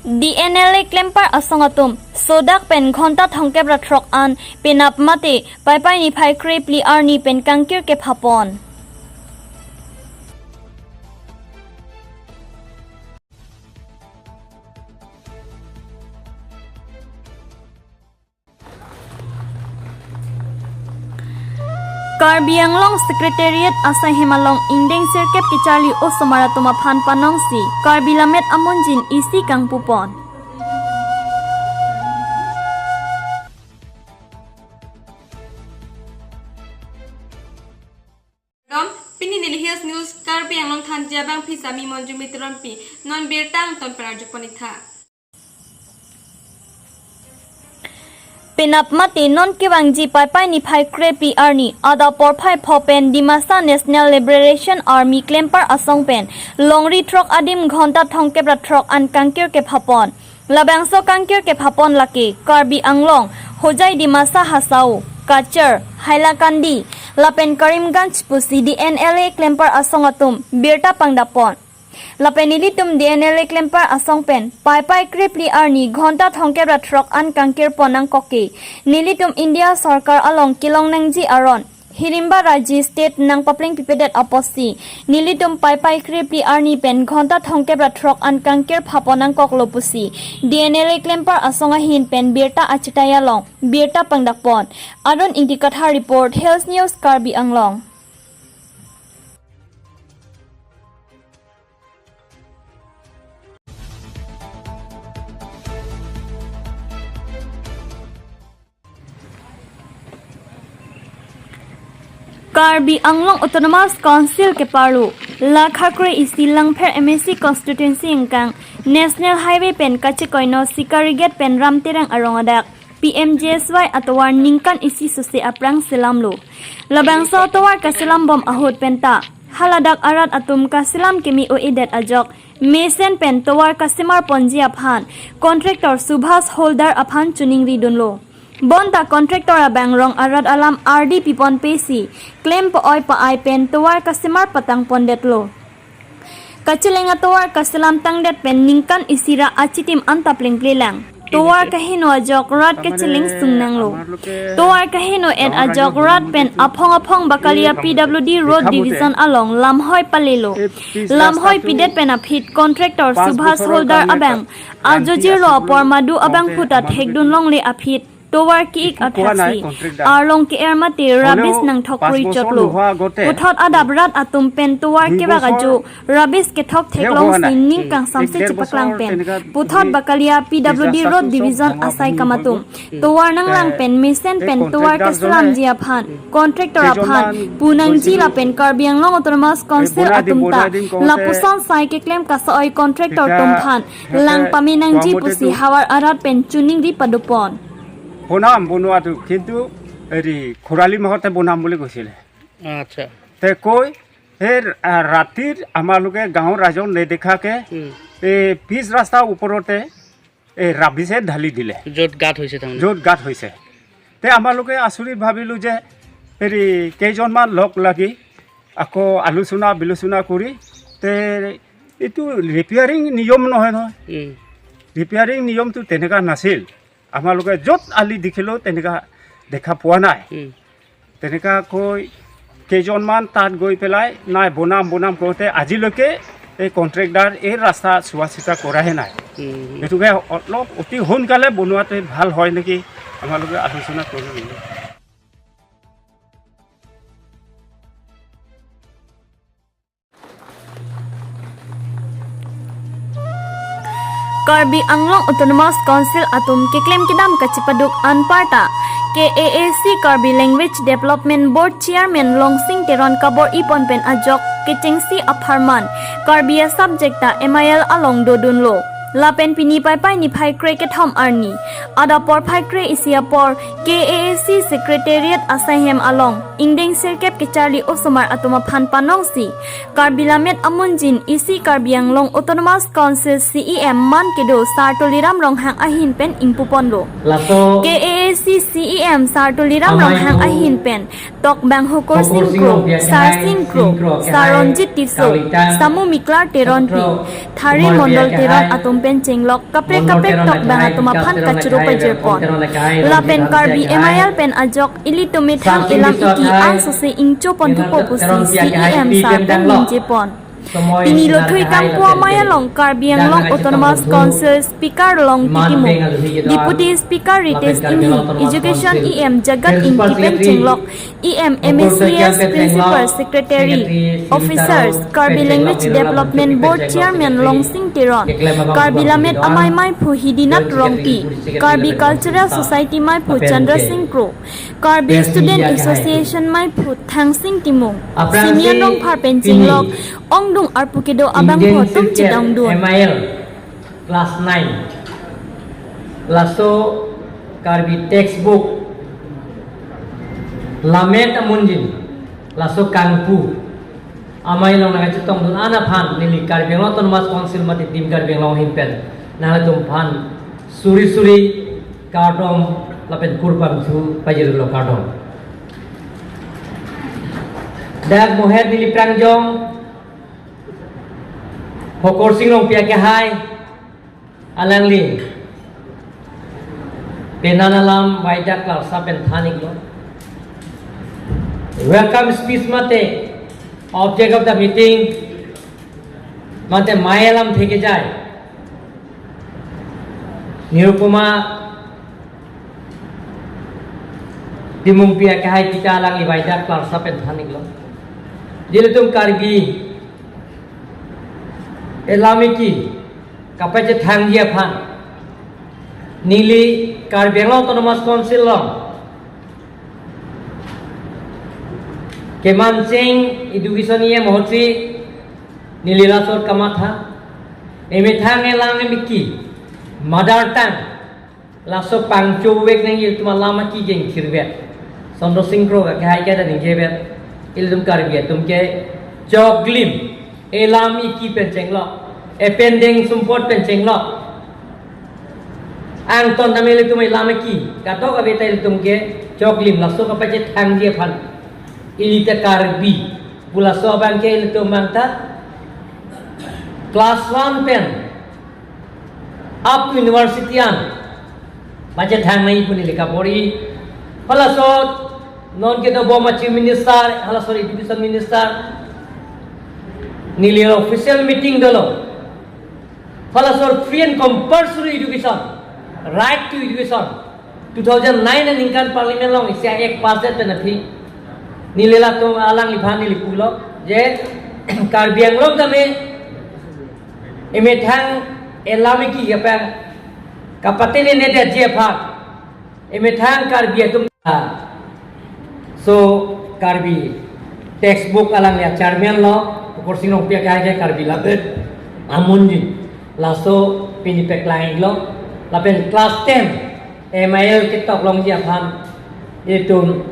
DNLA Klemper Asongatum Sodak Pen Konta Thongkebra Trok An Penap Mate Pai Ni Phai Krepli Arni Pen Kangkir Ke Phapon Karbi Anglong Secretariat Asai Himalong Indeng Sirkep Kichali Osomara Tuma Phan Panongsi Karbi Lamet Amonjin Isi Kang Pupon Pini Nilhias News Karbi Anglong Thanjia Bang Pisami Monju Mitronpi Non Birtang Ton Prajuk Ponitha Penap Mati Non Kibangji Pai Ni Phai Krepi Arni Ada Por Phai Phopen Dimasa National Liberation Army Klemper Asong Pen Longri Trok Adim Ghonta Thongkebra Trok An Kangkir Ke Phapon Labangso Kangkir Ke Phapon Laki Karbi Anglong Hojai Dimasa Hasau Kachar Hailakandi Lapen Karimganj Pusi DNLA Klemper Asongatum Birta Pangdapon Lapenilitum DNLA Klemper Asong Pen Pai Kripli Arni Ghonta Thongkebra Trok An Kangkir Ponang Koki Nilitum India Sarkar Along Kilong Nangji Aron Hirimba Raji State Nang Papling Pipedet Aposi Nilitum Pai Kripli Arni Pen Ghonta Thongkebra Trok An Kangkir Phaponang Koklopusi DNLA Klemper Asonga Hin Pen Birta Achitaya Long Birta Pangdapon Aron Indikatha Report Health News Karbi Anglong Karbi Anglong Autonomous Council ke Paru Lakhakre Isilang Pher MSC Constituency Ingkang National Highway Pen Kachikoino Sikariget Pen Ramterang Arongadak PMJSY atawar Ningkan Isi Susi Aprang Silamlo Labangso atawar Kasilam Bom Ahod Penta Haladak Arat Atum Kasilam Kemi Oedet Ajok Mesen Pen Tawar Kasimar Ponji Aphan Contractor Subhas Holder Aphan Chuning Ridunlo Bonta contractor abang rong arad alam RD Pipon Pesi claim po oy pa ay pen tuwar kasimar patang pondetlo Kachiling tuwar kasilam tangdet pen ningkan isira achitim antapling plelang tuwar kahino ajok rad kachiling sungnanglo tuwar kahino ed ajok rad pen aphong bakalia PWD Road Division along lamhoy palelo lamhoy pidet pen aphit contractor Subhas Holder abang ajojiro por madu abang putat hekdun long le aphit Towar kiik athasi arlong ki ermati rabis nang thokri chotlo uthot adabrat atum pen towar ke bagaju rabis ke thok theklong sinning kang samse chipaklang pen puthot bakalia PWD Road Division asai kamatum towar nang lang pen mesen pen towar kaslam jia phan contractor aphan punang ji la pen Karbi Anglong Autonomous Council atumta lapuson sai ke claim kasoi contractor tumphan lang paminang ji pusi hawar arat pen tuning ri padupon বনাম বনোৱাটো কিন্তু এই খৰালি মাহতে বনাম বুলি কৈছিলে আচ্ছা তে কৈ এই ৰাতিৰ আমালোকে গাঁৱৰ ৰাইজক নেদেখাকে এই পিছ ৰাস্তাৰ ওপৰতে এই ৰাবিছে ঢালি দিলে য'ত গাঁত হৈছে তে আমালোকে আচৰিত ভাবিলোঁ যে এই কেইজনমান লগ লাগি আকৌ বিলোচনা কৰি তে এইটো ৰিপেয়াৰিং নিয়ম নহয় ৰিপেয়াৰিং নিয়মটো তেনেকুৱা নাছিল আমালোকে য'ত আলি দেখিলেও তেনেকুৱা দেখা পোৱা নাই তেনেকুৱাকৈ কেইজনমান তাত গৈ পেলাই নাই বনাম কৰোঁতে আজিলৈকে এই কণ্ট্ৰেক্টাৰ এই ৰাস্তা চোৱা চিতা কৰাহে নাই গতিকে অলপ অতি সোনকালে বনোৱাটো ভাল হয় নেকি আমালোকে আলোচনা কৰিলোঁ Karbi Anglong Autonomous Council atum ke claim kidam kachipaduk anparta KAAC Karbi Language Development Board Chairman Longsing Teron Kabor Ipon Pen Ajok Kitengsi Apharman Karbi subjecta MIL along dodunlo Lapen Pini Pai Ni Phai Kre ke Thom Arni Ada Por Phai Kre Isia Por KAAC Secretariat Asahem along Indeng Sirkep ke Charlie Osomar atuma Phan Panongsi Karbi Lamet Amunjin Isi Karbi Anglong Autonomous Council CEM Man Kedo Sartoliram Ronghang Ahin Pen Ingpupondo KAAC CEM Sartoliram Ronghang Ahin Pen Tok Bang Hokor Singkro Sar Singkro Saronjit Tiso Samu Miklar Teron Pi Thari Mondol Teron atum ben chenglok kapre tok banga tuma phan kachuru pa jerpon la pen karbi MIL pen ajok ili tumi thang ilam iki ang sose ingcho pon thu po pusi CEM sa pen ninjepon Ini lothui kampua maya long Karbiang long Autonomous Council Speaker long Tikimu Deputy Speaker Rites Inhi Education EM Jagat Intipen Chenglok EM MSCS Principal Secretary Officers Karbi Language Development Board Chairman Long Sing Tiron Karbi Lamet Amai Mai Phu Hidinat Rongti Karbi Cultural Society Mai Phu Chandra Singh Kro Karbi Student Association Mai Phu Thang Singh Timung Senior Long Pharpen Chenglok Ong dung arpukedo abang ho tum chidong dun MIL class 9 laso karbi textbook lamet amunjin laso kangpu amai long naga chitong dun ana phan nili karbi autonomous council mati tim karbi long himpen na tum phan suri kardom lapen kurpam thu pajir lo kardom dak moher nili prangjong Hokor singlong pia ke hai alang li penanalam wajak lar sapen thanik lo welcome speech mate object of the meeting mate mayalam theke jay nirupama dimung pia ke hai tika alang li wajak lar sapen thanik lo jilitum karbi Elamiki kapaje thanggia phan nili Karbiang Autonomous Council long keman sing education ye mohotri nili lasor kamatha eme thang elang emiki mother tongue laso pangcho wek nang il tuma lama ki geng thirvet sondro singkro ga kai ga da ningebet ilum Karbi tumke joglim elami ki pencenglo epending sumpot pencenglo ang ton tamil itu mai lama ki kato ka beta ilum ke joglim laso ka pache thang dia phan ilita Karbi pula so bang ke ilum manta class 1 pen up to university an pache thang nai puni lika pori pala so non ke do boma chief minister hala so education minister nili official meeting dolo falasor free and compulsory education right to education 2009 and inkan parliament long isya ek paset na thi nilila to alang libhan nili pulo je Karbiang long dame emethang elami ki yapa kapatene ne de je phak emethang Karbi tum so Karbi textbook alang ya chairman lo kursi nong pia kaya Karbi labet amunjin laso pinipek lain lo lapen class 10 MIL kitok long dia phan itu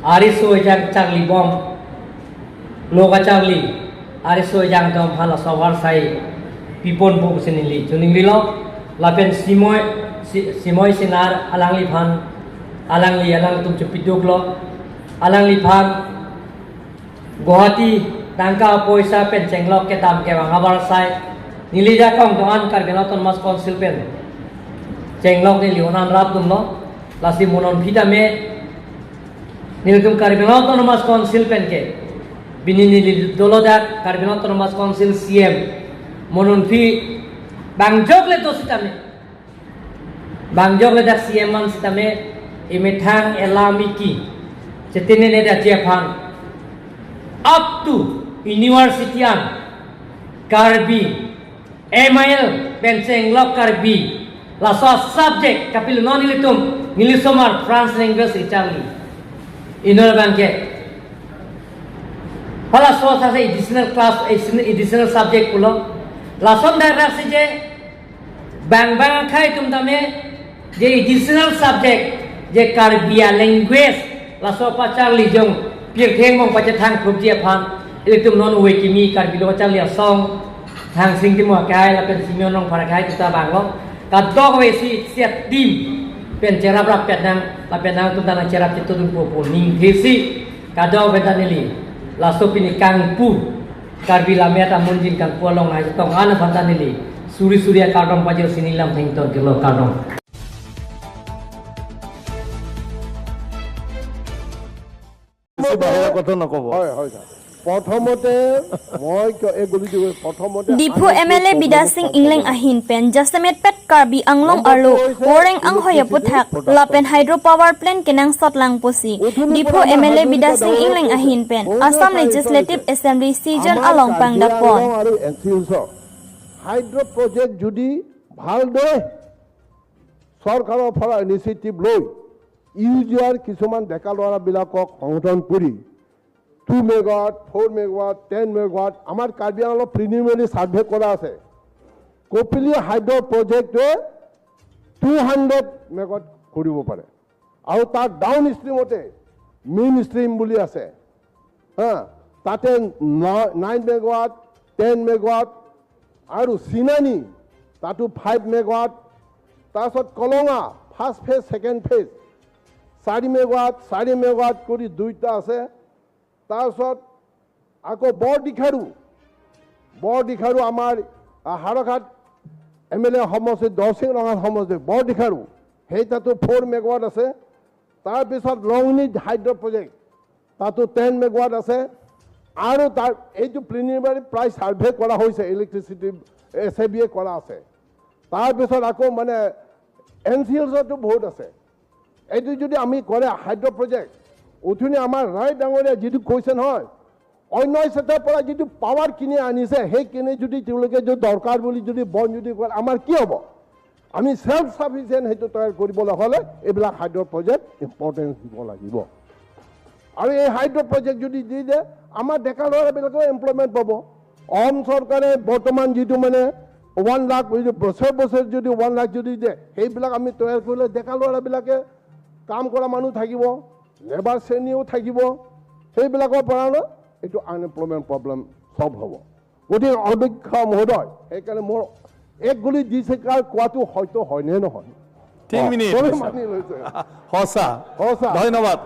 ariso jang charli bom loga charli ariso jang tom phan laso war sai pipon bo senili chuning li lo lapen simoy sinar alang li phan alang tum chupiduk lo alang li phan Guwahati tangka poisa pen cenglok ke tam ke wang habar sai nilija kong doan Karbiang Autonomous Council pen cenglok ni lionan rap tum lo lasi monon vida me nilitum Karbiang Autonomous Council pen ke bini nili dolodak Karbiang Autonomous Council CM monon fi bangjok le to sitame bangjok le dak CM man sitame imethang elamiki cetine ne da jephan up to university an Karbi MIL penceng lok Karbi la so subject kapil non ilitum nilisomar France language Italy inor banke pala so sa additional class additional subject pulo la som dara se je bang khai tum dame je additional subject je Karbia language la so pa Charlie jong piek theng mong pa thang khup je phan ilitum non we kimi Karbi lo Charlie song thang sing ti mo kai la pen simyon nong phara khai ta bang lo ka dog we si set dim pen cerap rap pet nang la pen nang tum dang cerap ti tum po ning thisi ka dog we danili la so pini kang pu Karbi la meta munjin kang polong ai tong ana phan danili suri-suri karton pajil sinilam thengton kilo karton. বাহিৰা কথা নক'ব হয় হয় sir প্ৰথমতে মই এই গলিটো প্ৰথমতে Diphu MLA Bidya Sing Engleng আহিন পেন জাসমেট পেট কাৰ্বি আংলং আৰু ওৰেং আং হয়ে পুথাক লাপেন হাইড্ৰো পাৱাৰ প্লেন্ট কেনাং সতলাং পসি ডিফু MLA বিদা সিং ইংলেং আহিন পেন আসাম লেজিসলেটিভ এসেম্বলি সিজন আলং পাং দাপন আৰু এনচিএলছৰ হাইড্ৰ প্ৰজেক্ট যদি ভালদৰে চৰকাৰৰ পৰা ইনিচিয়েটিভ লৈ ইউজিআৰ কিছুমান ডেকা ল'ৰাবিলাকক সংগঠন কৰি 2 মেগাৱাট 4 মেগাৱাট 10 মেগাৱাট আমাৰ কাৰ্বি আংলং প্ৰিলিমিনাৰী ছাৰ্ভে কৰা আছে কপিলী হাইড্ৰ প্ৰজেক্টে 200 মেগাৱাট কৰিব পাৰে আৰু তাৰ ডাউন ষ্ট্ৰীমতে মেইন ষ্ট্ৰীম বুলি আছে হা তাতে 9 মেগাৱাট 10 মেগাৱাট আৰু চিনানি তাতো 5 মেগাৱাট তাৰপিছত কলঙা first phase second phase 4 megawatt কৰি দুইটা আছে তাৰপিছত আকৌ বৰদিখাৰু আমাৰ হাৰঘাট MLA সমষ্টি দৰসিং ৰঙা সমষ্টি বৰদিখাৰু সেই তাতো 4 মেগাৱাট আছে তাৰপিছত লংনি হাইড্ৰ প্ৰজেক্ট তাতো 10 মেগাৱাট আছে আৰু তাৰ এইটো প্ৰিলিমিনাৰী প্ৰায় ছাৰ্ভে কৰা হৈছে ইলেক্ট্ৰিচিটি SABয়ে কৰা আছে তাৰপিছত আকৌ মানে NCLছতো বহুত আছে এইটো যদি আমি কৰে হাইড্ৰ প্ৰজেক্ট উঠুনি আমাৰ ৰায় ডাঙৰীয়া যিটো কৈছে নহয় অন্য ষ্টেটৰ পৰা যিটো পাৱাৰ কিনি আনিছে সেই কিনি যদি তেওঁলোকে যদি দৰকাৰ বুলি যদি বন যদি কৰে আমাৰ কি হ'ব আমি সেল্ফ সাফিচিয়েণ্ট সেইটো তৈয়াৰ কৰিবলৈ হ'লে এইবিলাক হাইড্ৰ প্ৰজেক্ট ইম্পৰ্টেঞ্চ দিব লাগিব আৰু এই হাইড্ৰ প্ৰজেক্ট যদি দি দিয়ে আমাৰ ডেকা ল'ৰাবিলাকেও এমপ্লয়মেণ্ট পাব অসম চৰকাৰে বৰ্তমান যিটো মানে 1 লাখ বছৰ যদি 1 লাখ যদি দিয়ে সেইবিলাক আমি তৈয়াৰ কৰিলে ডেকা ল'ৰাবিলাকে কাম কৰা মানুহ থাকিব লেবাৰ শ্ৰেণীও থাকিব সেইবিলাকৰ পৰা এইটো আনএমপ্লয়মেণ্ট প্ৰব্লেম সলভ হ'ব গতিকে অধ্যক্ষ মহোদয় সেইকাৰণে মোৰ এক গুলি দি স্বীকাৰ কোৱাটো হয়তো হয়নে নহয় 3 মিনিট মানি লৈছে সঁচা ধন্যবাদ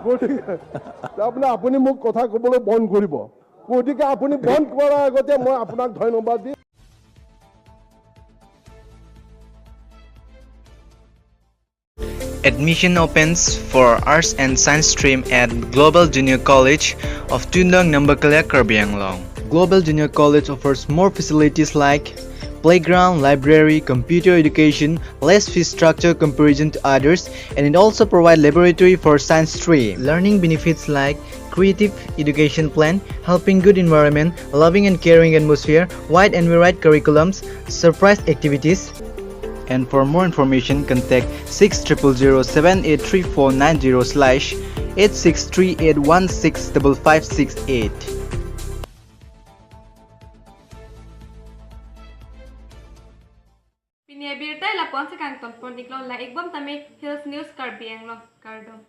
তাৰমানে আপুনি মোক কথা ক'বলৈ বন্ধ কৰিব গতিকে আপুনি বন্ধ কৰাৰ আগতে মই আপোনাক ধন্যবাদ দিম Admission opens for Arts and Science stream at Global Junior College of Tundong Nambakalya, Karbi Anglong. Global Junior College offers more facilities like playground, library, computer education, less fee structure comparison to others, and it also provides laboratory for science stream. Learning benefits like creative education plan, helping good environment, loving and caring atmosphere, wide and varied curriculums, surprise activities. And for more information, contact 6000783490/8638165568. Pinia birtai la pon sa kang ton pon iklong la igbom tami Hills News Karbi Anglong Kardom.